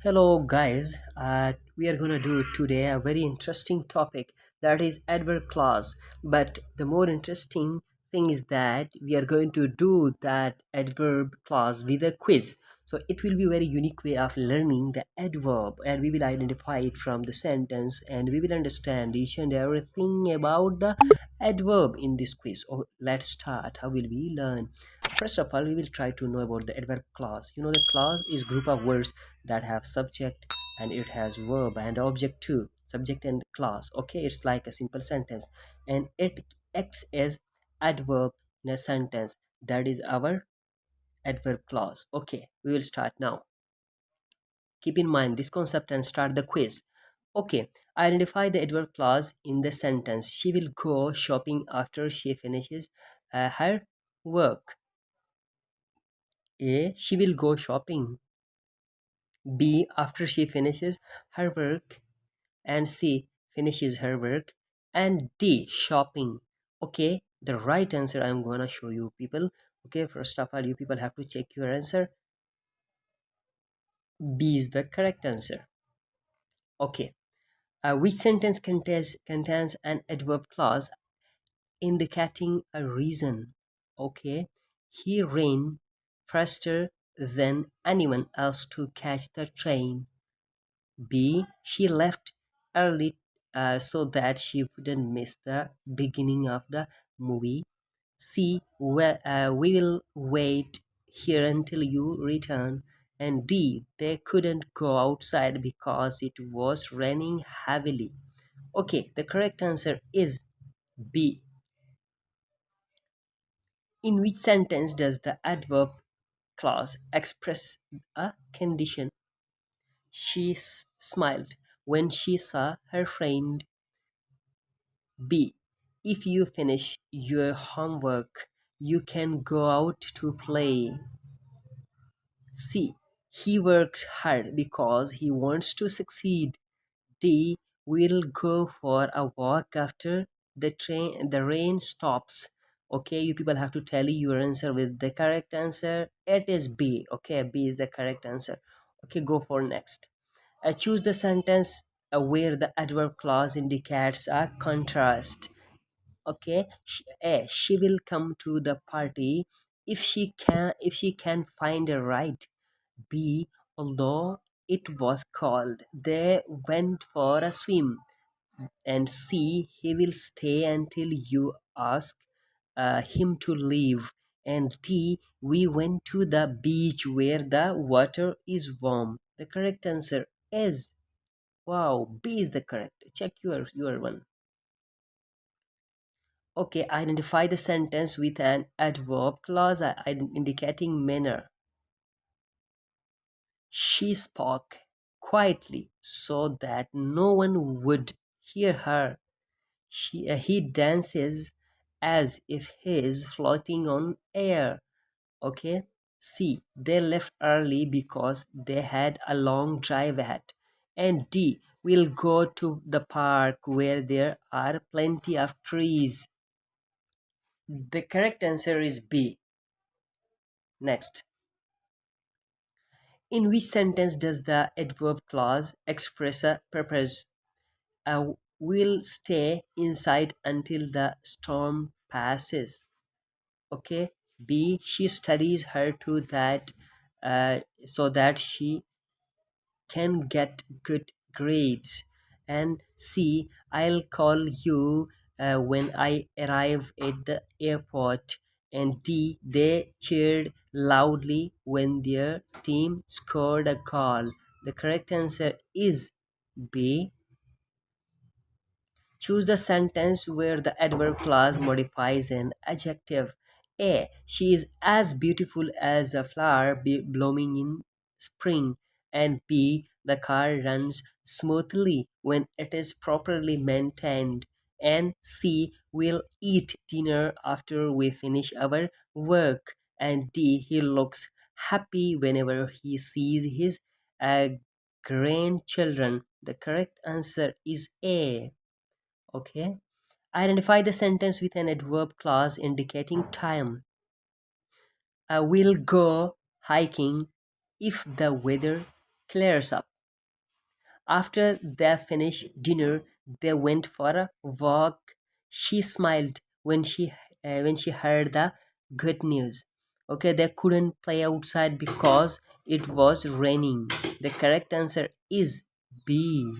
Hello, guys. We are gonna do today a very interesting topic that is adverb clause. But the more interesting thing is that we are going to do that adverb clause with a quiz. So it will be a very unique way of learning the adverb, and we will identify it from the sentence, and we will understand each and everything about the adverb in this quiz. Oh, let's start. How will we learn? First of all, we will try to know about the adverb clause. The clause is group of words that have subject and it has verb and object too, subject and clause. Okay, it's like a simple sentence and it acts as adverb in a sentence. That is our adverb clause. Okay, we will start now. Keep in mind this concept and start the quiz. Okay, identify the adverb clause in the sentence. She will go shopping after she finishes her work. A, she will go shopping. B, after she finishes her work. And C, finishes her work. And D, shopping. Okay, the right answer I'm gonna show you people. Okay, first of all, you people have to check your answer. B is the correct answer. Okay, which sentence contains an adverb clause indicating a reason? Okay, he ran faster than anyone else to catch the train. B, she left early so that she wouldn't miss the beginning of the movie. C, we will wait here until you return. And D, they couldn't go outside because it was raining heavily. Okay, the correct answer is B. In which sentence does the adverb clause express a condition? She smiled when she saw her friend. B, if you finish your homework, you can go out to play. C, he works hard because he wants to succeed. D, we'll go for a walk after the rain stops. Okay, you people have to tally your answer with the correct answer. It is B. Okay, B is the correct answer. Okay, go for next. Choose the sentence where the adverb clause indicates a contrast. Okay, she will come to the party if she can find a ride. B, although it was cold, they went for a swim. And C, he will stay until you ask him to leave. And D, we went to the beach where the water is warm. The correct answer is, wow, B is the correct. Check your one. Okay, identify the sentence with an adverb clause indicating manner. She spoke quietly so that no one would hear her. He dances as if he is floating on air. Okay. C, they left early because they had a long drive ahead. And D, we'll go to the park where there are plenty of trees. The correct answer is B. Next. In which sentence does the adverb clause express a purpose? Will stay inside until the storm passes. Okay. B, she studies her to that so that she can get good grades. And C, I'll call you when I arrive at the airport. And D, they cheered loudly when their team scored a goal. The correct answer is B. Choose the sentence where the adverb clause modifies an adjective. A, she is as beautiful as a flower blooming in spring. And B, the car runs smoothly when it is properly maintained. And C, we'll eat dinner after we finish our work. And D, he looks happy whenever he sees his uh, grandchildren. The correct answer is A. Okay. Identify the sentence with an adverb clause indicating time. I will go hiking if the weather clears up. After they finished dinner, they went for a walk. She smiled when she heard the good news. Okay, they couldn't play outside because it was raining. The correct answer is B.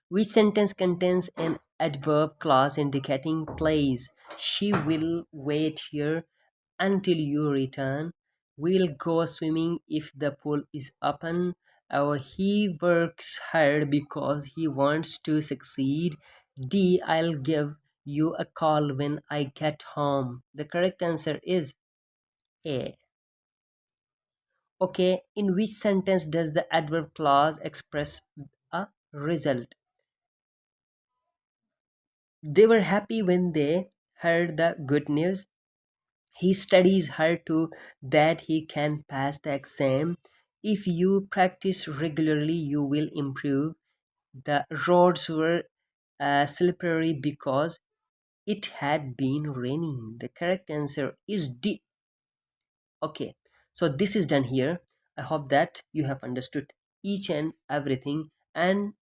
Which sentence contains an adverb clause indicating place? She will wait here until you return. We'll go swimming if the pool is open. Or he works hard because he wants to succeed. D. I'll give you a call when I get home. The correct answer is A. Okay, in which sentence does the adverb clause express a result? They were happy when they heard the good news. He studies hard too that he can pass the exam. If you practice regularly, you will improve. The roads were slippery because it had been raining. The correct answer is D. Okay, so this is done here. I hope that you have understood each and everything, and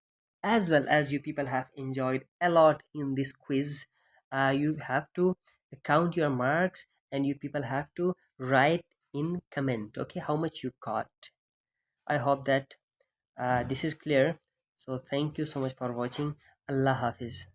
as well as you people have enjoyed a lot in this quiz. You have to count your marks, and you people have to write in comment, okay, how much you got. I hope that this is clear. So thank you so much for watching. Allah Hafiz.